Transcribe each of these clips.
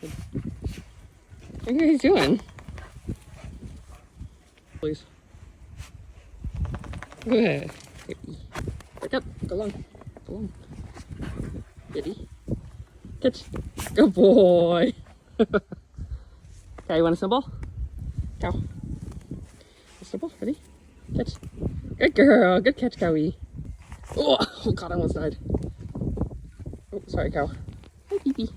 What are you guys doing? Please. Good. Pick up. Go along. Go along. Kitty. Catch. Good boy. Okay, you want a snowball? Cow. A snowball? Ready? Catch. Good girl. Good catch, Cowie. Oh, God, I almost died. Oh, sorry, cow. Hi, Pee-Pee.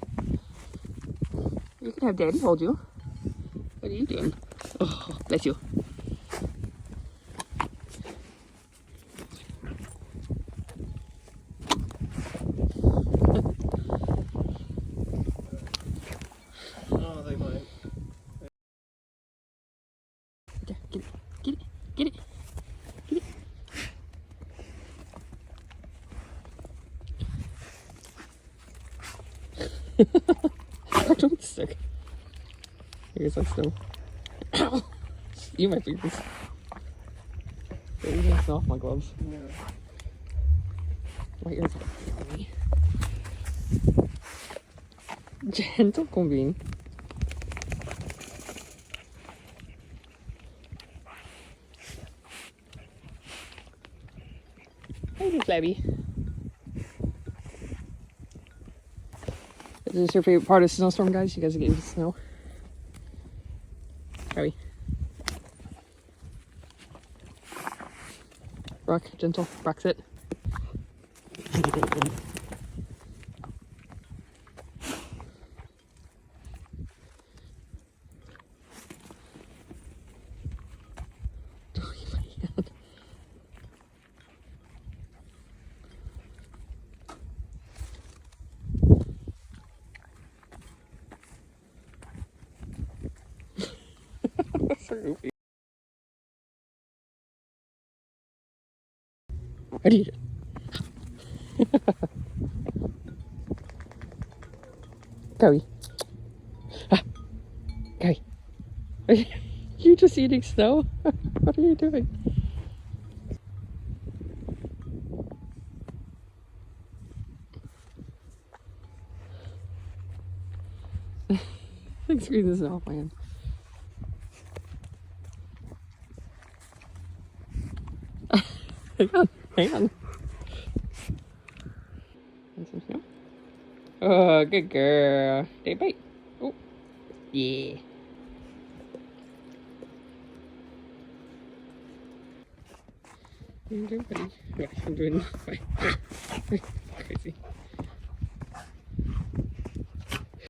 You can have Daddy hold you. What are you doing? Oh, bless you. Oh, they might. Okay, get it. Get it. Get it. Get it. I don't stick. Here's like snow. Ow! You my fingers. They're even off my gloves. Yeah. My ears are funny. Gentle convene. Hey, Flabby. Is this your favorite part of snowstorm, guys? You guys are getting to snow. Howie. Rock, gentle, rock sit. That's so goofy. What do you do? Cowie. Ah. Cowie. Are you just eating snow? What are you doing? Thanks for getting this off my hand. Hang on, hang on. Want some snow? Oh, good girl. Day bite. Oh, yeah. What are you doing, buddy? Yeah, I'm doing fine. Crazy.